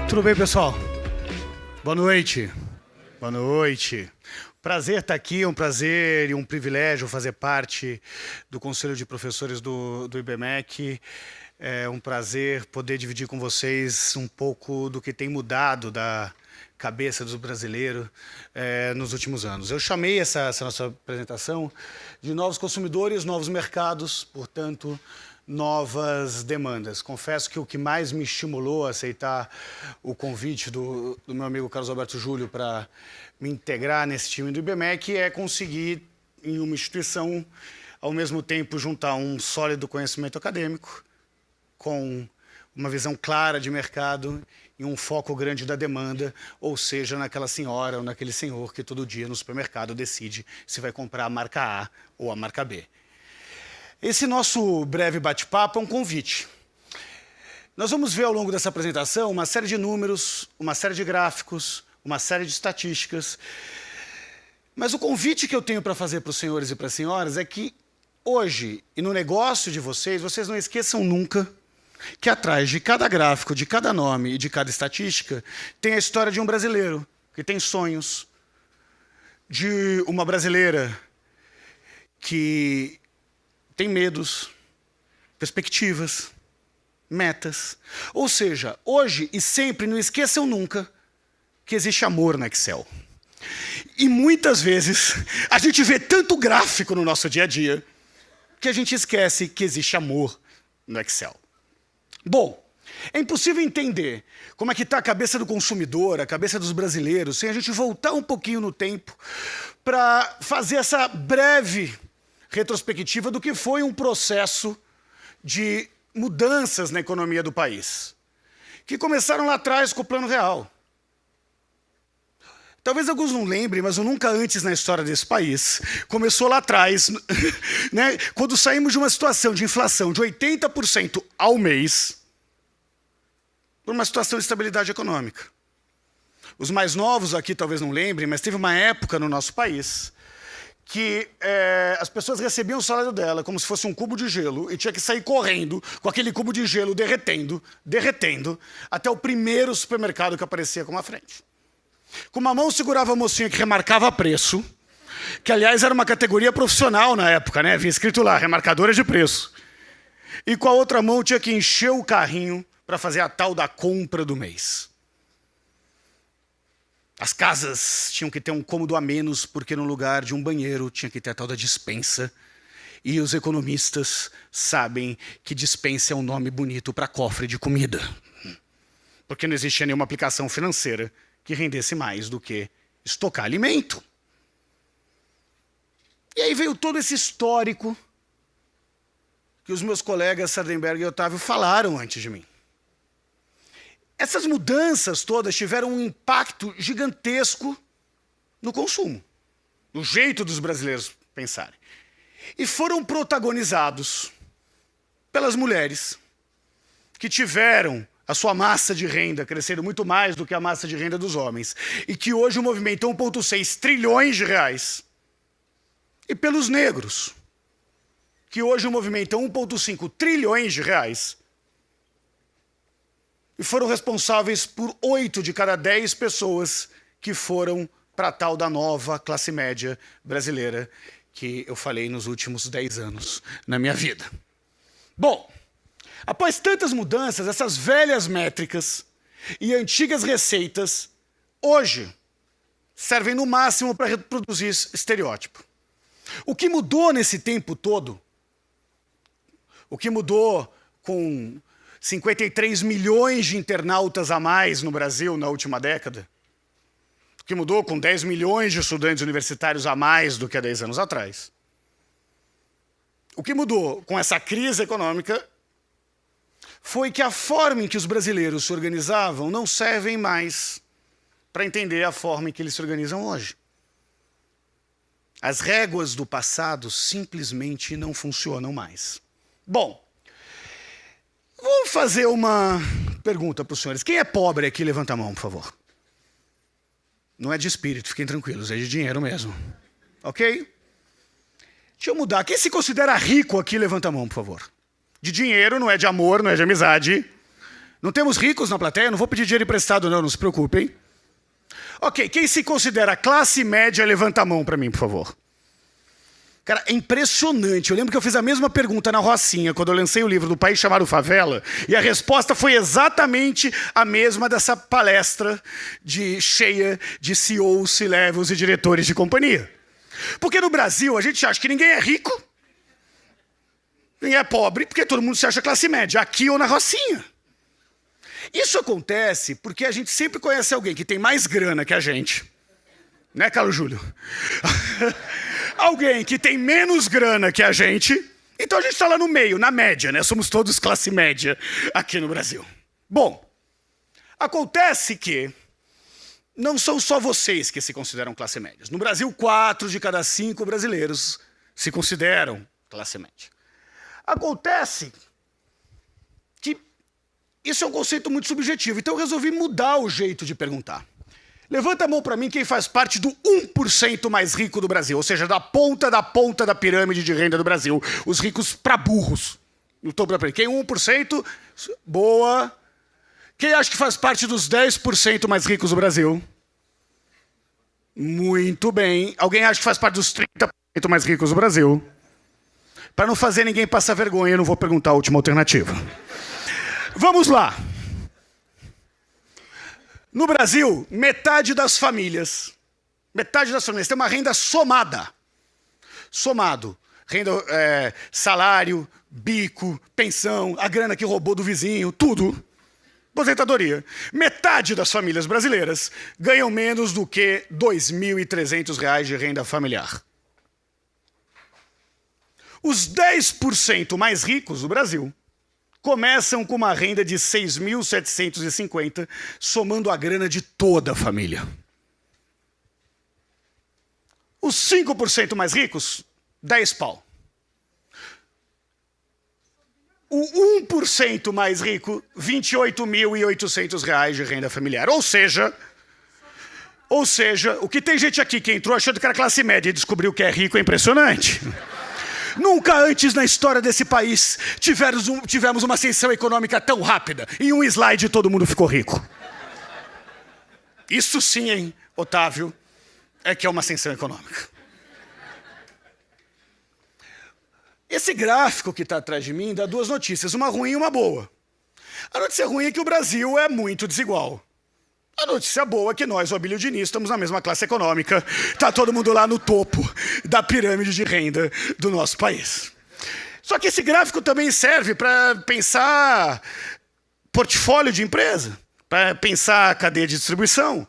Tudo bem, pessoal? Boa noite. Boa noite. Prazer estar aqui, é um prazer e um privilégio fazer parte do Conselho de Professores do IBMEC. É um prazer poder dividir com vocês um pouco do que tem mudado da cabeça dos brasileiros nos últimos anos. Eu chamei essa nossa apresentação de novos consumidores, novos mercados, portanto, novas demandas. Confesso que o que mais me estimulou a aceitar o convite do meu amigo Carlos Alberto Júlio para me integrar nesse time do IBMEC é conseguir, em uma instituição, ao mesmo tempo juntar um sólido conhecimento acadêmico com uma visão clara de mercado e um foco grande da demanda, ou seja, naquela senhora ou naquele senhor que todo dia no supermercado decide se vai comprar a marca A ou a marca B. Esse nosso breve bate-papo é um convite. Nós vamos ver ao longo dessa apresentação uma série de números, uma série de gráficos, uma série de estatísticas. Mas o convite que eu tenho para fazer para os senhores e para as senhoras é que hoje, e no negócio de vocês, vocês não esqueçam nunca que atrás de cada gráfico, de cada nome e de cada estatística, tem a história de um brasileiro que tem sonhos, de uma brasileira que tem medos, perspectivas, metas. Ou seja, hoje e sempre, não esqueçam nunca que existe amor no Excel. E muitas vezes a gente vê tanto gráfico no nosso dia a dia que a gente esquece que existe amor no Excel. Bom, é impossível entender como é que está a cabeça do consumidor, a cabeça dos brasileiros, sem a gente voltar um pouquinho no tempo para fazer essa breve retrospectiva do que foi um processo de mudanças na economia do país, que começaram lá atrás com o Plano Real. Talvez alguns não lembrem, mas o nunca antes na história desse país começou lá atrás, né, quando saímos de uma situação de inflação de 80% ao mês por uma situação de estabilidade econômica. Os mais novos aqui talvez não lembrem, mas teve uma época no nosso país que as pessoas recebiam o salário dela como se fosse um cubo de gelo e tinha que sair correndo com aquele cubo de gelo derretendo, até o primeiro supermercado que aparecia com uma frente. Com uma mão segurava a mocinha que remarcava preço, que aliás era uma categoria profissional na época, né? Havia escrito lá, remarcadora de preço. E com a outra mão tinha que encher o carrinho para fazer a tal da compra do mês. As casas tinham que ter um cômodo a menos, porque no lugar de um banheiro tinha que ter a tal da despensa. E os economistas sabem que despensa é um nome bonito para cofre de comida. Porque não existia nenhuma aplicação financeira que rendesse mais do que estocar alimento. E aí veio todo esse histórico que os meus colegas Sardenberg e Otávio falaram antes de mim. Essas mudanças todas tiveram um impacto gigantesco no consumo, no jeito dos brasileiros pensarem. E foram protagonizados pelas mulheres, que tiveram a sua massa de renda crescendo muito mais do que a massa de renda dos homens, e que hoje movimentam 1,6 trilhões de reais. E pelos negros, que hoje movimentam 1,5 trilhões de reais, e foram responsáveis por 8 de cada 10 pessoas que foram para a tal da nova classe média brasileira que eu falei nos últimos 10 anos na minha vida. Bom, após tantas mudanças, essas velhas métricas e antigas receitas, hoje, servem no máximo para reproduzir estereótipo. O que mudou nesse tempo todo, o que mudou com 53 milhões de internautas a mais no Brasil na última década, o que mudou com 10 milhões de estudantes universitários a mais do que há 10 anos atrás, o que mudou com essa crise econômica foi que a forma em que os brasileiros se organizavam não servem mais para entender a forma em que eles se organizam hoje. As réguas do passado simplesmente não funcionam mais. Bom, vou fazer uma pergunta para os senhores. Quem é pobre aqui, levanta a mão, por favor. Não é de espírito, fiquem tranquilos, é de dinheiro mesmo. Ok? Deixa eu mudar. Quem se considera rico aqui, levanta a mão, por favor. De dinheiro, não é de amor, não é de amizade. Não temos ricos na plateia? Não vou pedir dinheiro emprestado não se preocupem. Ok, quem se considera classe média, levanta a mão para mim, por favor. Cara, é impressionante. Eu lembro que eu fiz a mesma pergunta na Rocinha, quando eu lancei o livro do País Chamado Favela, e a resposta foi exatamente a mesma dessa palestra cheia de CEOs, C-levels e diretores de companhia. Porque no Brasil, a gente acha que ninguém é rico, ninguém é pobre, porque todo mundo se acha classe média, aqui ou na Rocinha. Isso acontece porque a gente sempre conhece alguém que tem mais grana que a gente. Né, Carlos Júlio? Alguém que tem menos grana que a gente, então a gente está lá no meio, na média, né? Somos todos classe média aqui no Brasil. Bom, acontece que não são só vocês que se consideram classe média. No Brasil, 4 de cada 5 brasileiros se consideram classe média. Acontece que isso é um conceito muito subjetivo, então eu resolvi mudar o jeito de perguntar. Levanta a mão para mim quem faz parte do 1% mais rico do Brasil, ou seja, da ponta da pirâmide de renda do Brasil, os ricos para burros. No topo da pirâmide. Quem 1%? Boa. Quem acha que faz parte dos 10% mais ricos do Brasil? Muito bem. Alguém acha que faz parte dos 30% mais ricos do Brasil? Para não fazer ninguém passar vergonha, eu não vou perguntar a última alternativa. Vamos lá. No Brasil, metade das famílias tem uma renda somada. Somado. Renda, salário, bico, pensão, a grana que roubou do vizinho, tudo. Aposentadoria. Metade das famílias brasileiras ganham menos do que R$ 2.300 de renda familiar. Os 10% mais ricos do Brasil começam com uma renda de 6.750, somando a grana de toda a família. Os 5% mais ricos, 10 pau. O 1% mais rico, R$ 28.800 de renda familiar. Ou seja, o que tem gente aqui que entrou achando que era classe média e descobriu que é rico é impressionante. Nunca antes na história desse país tivemos uma ascensão econômica tão rápida. Em um slide todo mundo ficou rico. Isso sim, hein, Otávio, é que é uma ascensão econômica. Esse gráfico que está atrás de mim dá duas notícias, uma ruim e uma boa. A notícia ruim é que o Brasil é muito desigual. A notícia boa é que nós, o Abílio Diniz, estamos na mesma classe econômica. Está todo mundo lá no topo da pirâmide de renda do nosso país. Só que esse gráfico também serve para pensar portfólio de empresa, para pensar cadeia de distribuição,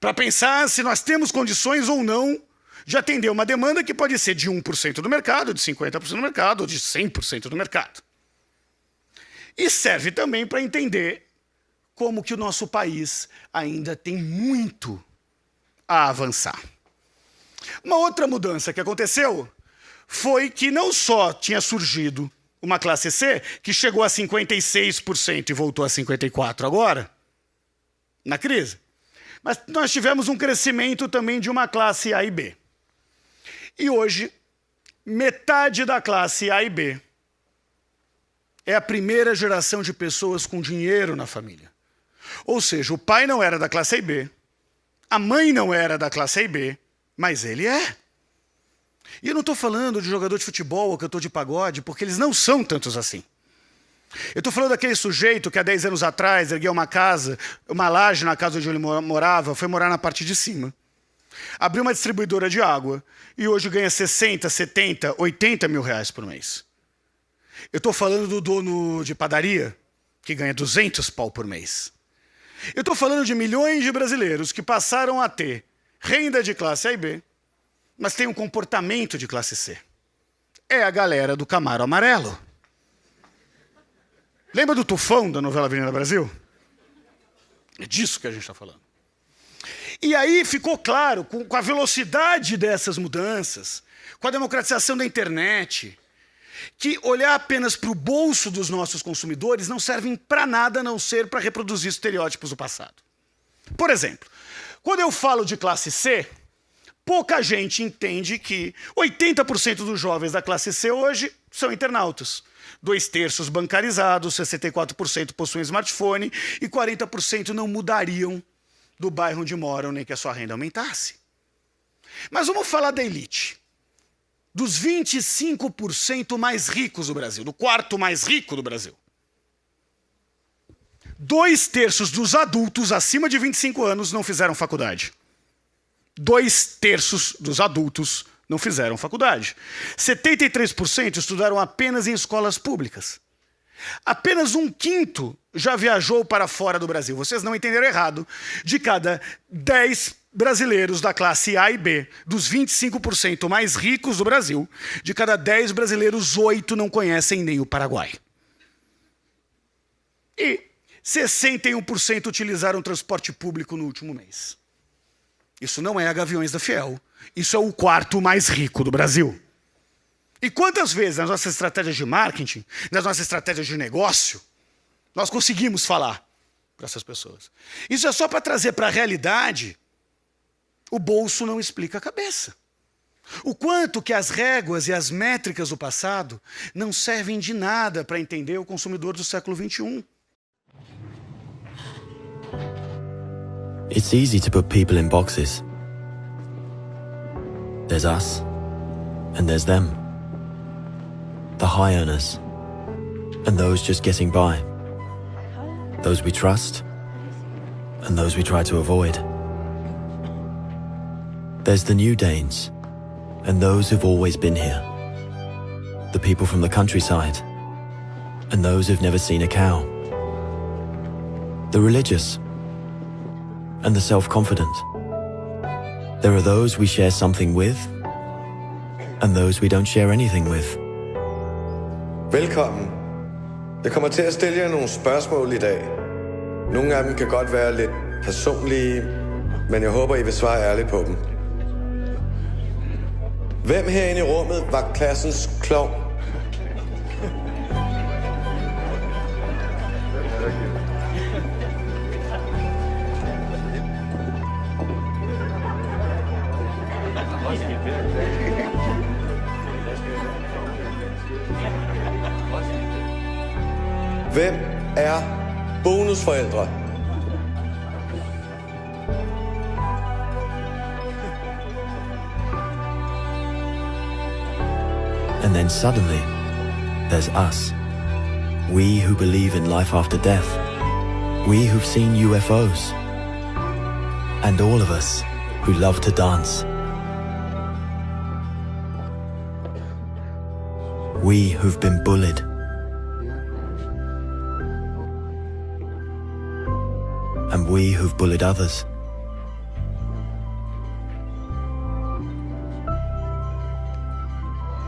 para pensar se nós temos condições ou não de atender uma demanda que pode ser de 1% do mercado, de 50% do mercado, ou de 100% do mercado. E serve também para entender como que o nosso país ainda tem muito a avançar. Uma outra mudança que aconteceu foi que não só tinha surgido uma classe C, que chegou a 56% e voltou a 54% agora, na crise, mas nós tivemos um crescimento também de uma classe A e B. E hoje, metade da classe A e B é a primeira geração de pessoas com dinheiro na família. Ou seja, o pai não era da classe A e B, a mãe não era da classe A e B, mas ele é. E eu não estou falando de jogador de futebol ou cantor de pagode, porque eles não são tantos assim. Eu estou falando daquele sujeito que há 10 anos atrás ergueu uma casa, uma laje na casa onde ele morava, foi morar na parte de cima. Abriu uma distribuidora de água e hoje ganha 60, 70, 80 mil reais por mês. Eu estou falando do dono de padaria, que ganha 200 pau por mês. Eu estou falando de milhões de brasileiros que passaram a ter renda de classe A e B, mas têm um comportamento de classe C. É a galera do Camaro Amarelo. Lembra do Tufão da novela Avenida Brasil? É disso que a gente está falando. E aí ficou claro, com a velocidade dessas mudanças, com a democratização da internet, que olhar apenas para o bolso dos nossos consumidores não servem para nada a não ser para reproduzir estereótipos do passado. Por exemplo, quando eu falo de classe C, pouca gente entende que 80% dos jovens da classe C hoje são internautas. 2/3 bancarizados, 64% possuem smartphone e 40% não mudariam do bairro onde moram nem que a sua renda aumentasse. Mas vamos falar da elite. Dos 25% mais ricos do Brasil, do quarto mais rico do Brasil. 2/3 dos adultos acima de 25 anos não fizeram faculdade. 2/3 dos adultos não fizeram faculdade. 73% estudaram apenas em escolas públicas. Apenas 1/5 já viajou para fora do Brasil. Vocês não entenderam errado. De cada 10 brasileiros da classe A e B, dos 25% mais ricos do Brasil, de cada 10 brasileiros, 8 não conhecem nem o Paraguai. E 61% utilizaram transporte público no último mês. Isso não é a Gaviões da Fiel. Isso é o quarto mais rico do Brasil. E quantas vezes nas nossas estratégias de marketing, nas nossas estratégias de negócio, nós conseguimos falar para essas pessoas? Isso é só para trazer para a realidade. O bolso não explica a cabeça. O quanto que as réguas e as métricas do passado não servem de nada para entender o consumidor do século XXI. It's easy to put people in boxes. There's us, and there's them. The high earners, and those just getting by. Those we trust, and those we try to avoid. There's the new Danes, and those who've always been here. The people from the countryside, and those who've never seen a cow. The religious, and the self-confident. There are those we share something with, and those we don't share anything with. Velkommen. Jeg kommer til at stille jer nogle spørgsmål i dag. Nogle af dem kan godt være lidt personlige, men jeg håber, I vil svare ærligt på dem. Hvem herinde i rummet var klassens klovn? Hvem er bonusforældre? And then suddenly, there's us. We who believe in life after death. We who've seen UFOs. And all of us who love to dance. We who've been bullied. And we who've bullied others.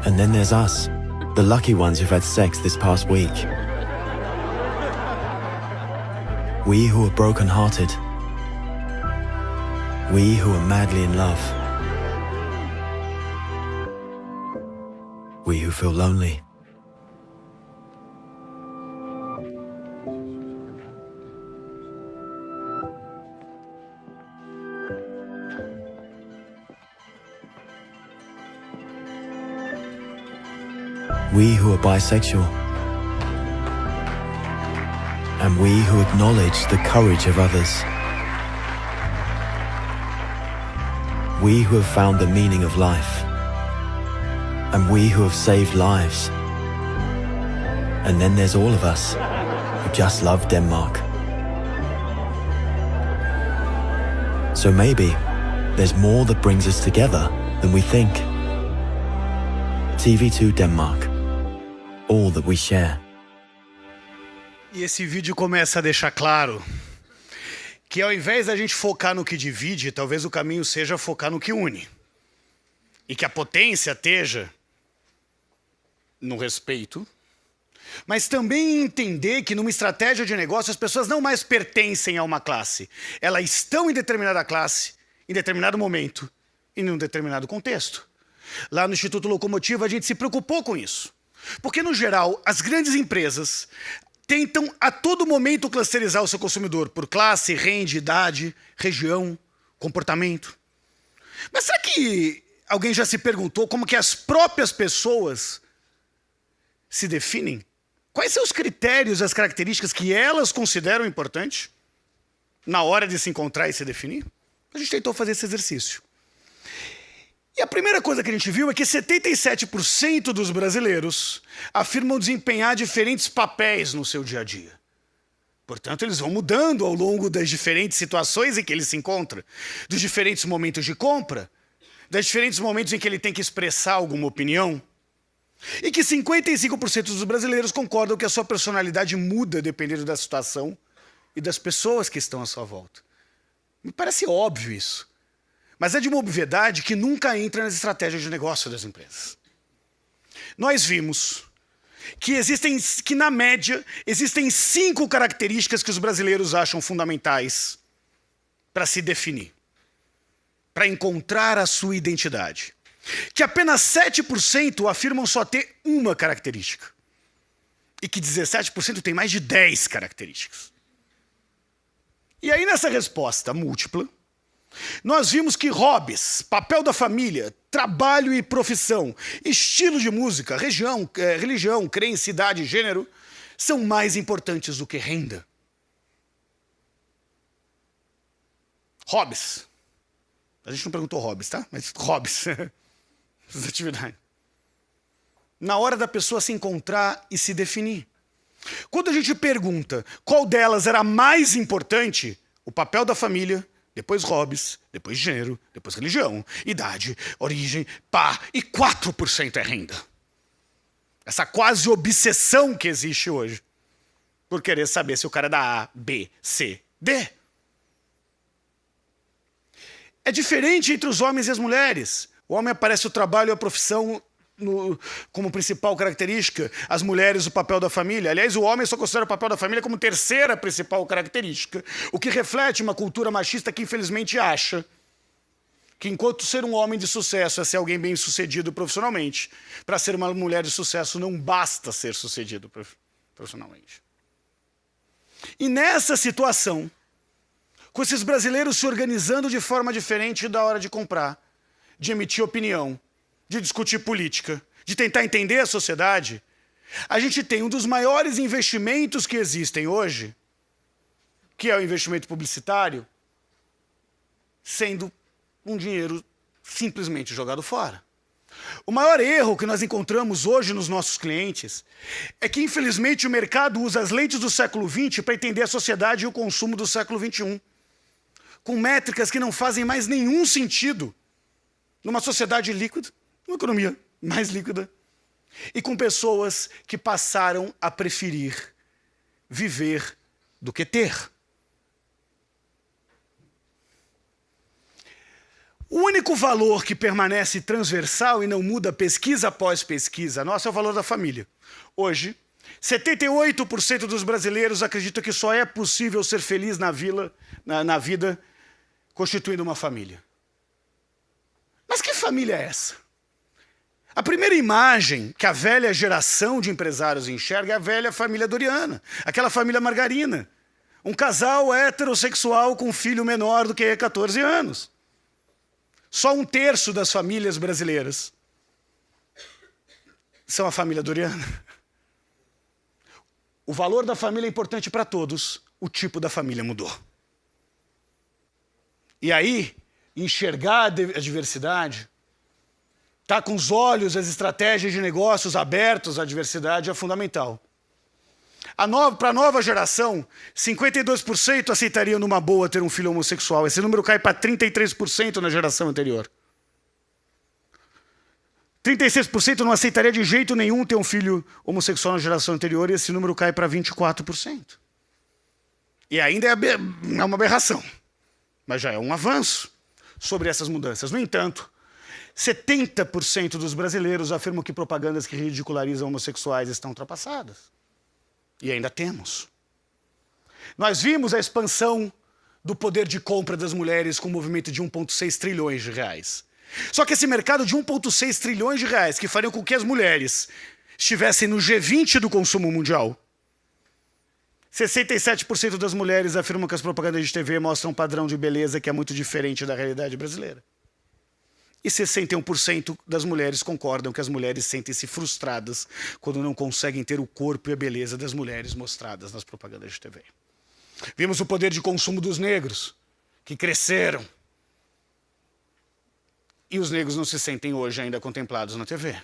And then there's us, the lucky ones who've had sex this past week. We who are broken-hearted. We who are madly in love. We who feel lonely. We who are bisexual. And we who acknowledge the courage of others. We who have found the meaning of life. And we who have saved lives. And then there's all of us who just love Denmark. So maybe there's more that brings us together than we think. TV2 Denmark. All that we share. E esse vídeo começa a deixar claro que ao invés da gente focar no que divide, talvez o caminho seja focar no que une. E que a potência esteja no respeito, mas também entender que numa estratégia de negócio as pessoas não mais pertencem a uma classe. Elas estão em determinada classe, em determinado momento e em um determinado contexto. Lá no Instituto Locomotiva a gente se preocupou com isso. Porque, no geral, as grandes empresas tentam a todo momento clusterizar o seu consumidor por classe, renda, idade, região, comportamento. Mas será que alguém já se perguntou como que as próprias pessoas se definem Quais são os critérios, as características que elas consideram importantes na hora de se encontrar e se definir? A gente tentou fazer esse exercício. E a primeira coisa que a gente viu é que 77% dos brasileiros afirmam desempenhar diferentes papéis no seu dia a dia. Portanto, eles vão mudando ao longo das diferentes situações em que ele se encontra, dos diferentes momentos de compra, dos diferentes momentos em que ele tem que expressar alguma opinião. E que 55% dos brasileiros concordam que a sua personalidade muda dependendo da situação e das pessoas que estão à sua volta. Me parece óbvio isso. Mas é de uma obviedade que nunca entra nas estratégias de negócio das empresas. Nós vimos que na média, existem 5 características que os brasileiros acham fundamentais para se definir, para encontrar a sua identidade. Que apenas 7% afirmam só ter uma característica. E que 17% tem mais de 10 características. E aí, nessa resposta múltipla, nós vimos que hobbies, papel da família, trabalho e profissão, estilo de música, religião, crença, idade, gênero, são mais importantes do que renda. Hobbies. A gente não perguntou hobbies, tá? Mas hobbies. Essas atividades. Na hora da pessoa se encontrar e se definir. Quando a gente pergunta qual delas era mais importante, o papel da família, depois hobbies, depois gênero, depois religião, idade, origem, e 4% é renda. Essa quase obsessão que existe hoje por querer saber se o cara é da A, B, C, D. É diferente entre os homens e as mulheres. O homem aparece o trabalho e a profissão como principal característica, as mulheres o papel da família. Aliás, o homem só considera o papel da família como terceira principal característica, o que reflete uma cultura machista que infelizmente acha que enquanto ser um homem de sucesso é ser alguém bem-sucedido profissionalmente, para ser uma mulher de sucesso não basta ser sucedido profissionalmente. E nessa situação, com esses brasileiros se organizando de forma diferente da hora de comprar, de emitir opinião, de discutir política, de tentar entender a sociedade, a gente tem um dos maiores investimentos que existem hoje, que é o investimento publicitário, sendo um dinheiro simplesmente jogado fora. O maior erro que nós encontramos hoje nos nossos clientes é que, infelizmente, o mercado usa as lentes do século XX para entender a sociedade e o consumo do século XXI, com métricas que não fazem mais nenhum sentido numa sociedade líquida, uma economia mais líquida, e com pessoas que passaram a preferir viver do que ter. O único valor que permanece transversal e não muda pesquisa após pesquisa nossa é o valor da família. Hoje, 78% dos brasileiros acreditam que só é possível ser feliz na vida constituindo uma família. Mas que família é essa? A primeira imagem que a velha geração de empresários enxerga é a velha família Doriana, aquela família margarina. Um casal heterossexual com um filho menor do que 14 anos. Só 1/3 das famílias brasileiras são a família Doriana. O valor da família é importante para todos, o tipo da família mudou. E aí, enxergar a diversidade, estar com os olhos, as estratégias de negócios abertos à diversidade é fundamental. Para a nova geração, 52% aceitariam numa boa ter um filho homossexual. Esse número cai para 33% na geração anterior. 36% não aceitaria de jeito nenhum ter um filho homossexual na geração anterior, e esse número cai para 24%. E ainda é uma aberração, mas já é um avanço sobre essas mudanças. No entanto, 70% dos brasileiros afirmam que propagandas que ridicularizam homossexuais estão ultrapassadas. E ainda temos. Nós vimos a expansão do poder de compra das mulheres com um movimento de 1,6 trilhões de reais. Só que esse mercado de 1,6 trilhões de reais, que fariam com que as mulheres estivessem no G20 do consumo mundial, 67% das mulheres afirmam que as propagandas de TV mostram um padrão de beleza que é muito diferente da realidade brasileira. E 61% das mulheres concordam que as mulheres sentem-se frustradas quando não conseguem ter o corpo e a beleza das mulheres mostradas nas propagandas de TV. Vimos o poder de consumo dos negros, que cresceram. E os negros não se sentem hoje ainda contemplados na TV.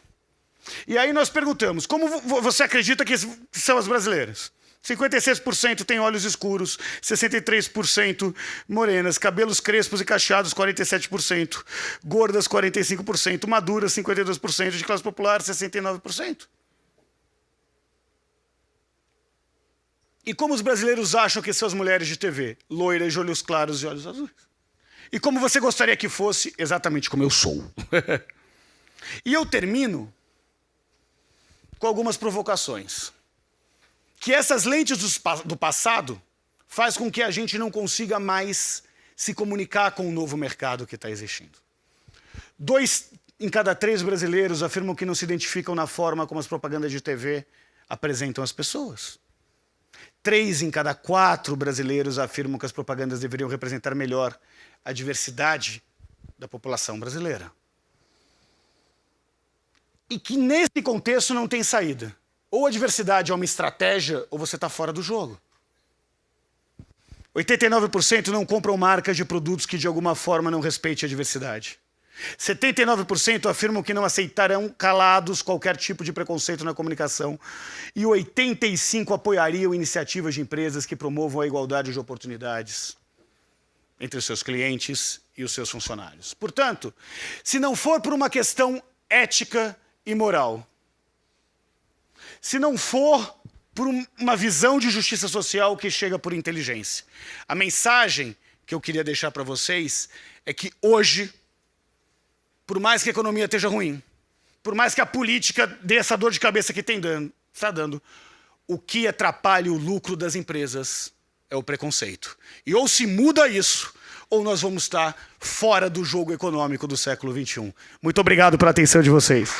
E aí nós perguntamos, como você acredita que são as brasileiras? 56% têm olhos escuros, 63% morenas, cabelos crespos e cacheados, 47%, gordas, 45%, maduras, 52%, de classe popular, 69%. E como os brasileiros acham que são as mulheres de TV? Loiras, de olhos claros e olhos azuis. E como você gostaria que fosse? Exatamente como eu sou. E eu termino com algumas provocações. Que essas lentes do passado faz com que a gente não consiga mais se comunicar com o novo mercado que está existindo. 2 em cada 3 brasileiros afirmam que não se identificam na forma como as propagandas de TV apresentam as pessoas. 3 em cada 4 brasileiros afirmam que as propagandas deveriam representar melhor a diversidade da população brasileira. E que nesse contexto não tem saída. Ou a diversidade é uma estratégia, ou você está fora do jogo. 89% não compram marcas de produtos que de alguma forma não respeitem a diversidade. 79% afirmam que não aceitarão calados qualquer tipo de preconceito na comunicação. E 85% apoiariam iniciativas de empresas que promovam a igualdade de oportunidades entre os seus clientes e os seus funcionários. Portanto, se não for por uma questão ética e moral, se não for por uma visão de justiça social que chega por inteligência, a mensagem que eu queria deixar para vocês é que hoje, por mais que a economia esteja ruim, por mais que a política dê essa dor de cabeça que está dando, o que atrapalha o lucro das empresas é o preconceito. E ou se muda isso, ou nós vamos estar fora do jogo econômico do século XXI. Muito obrigado pela atenção de vocês.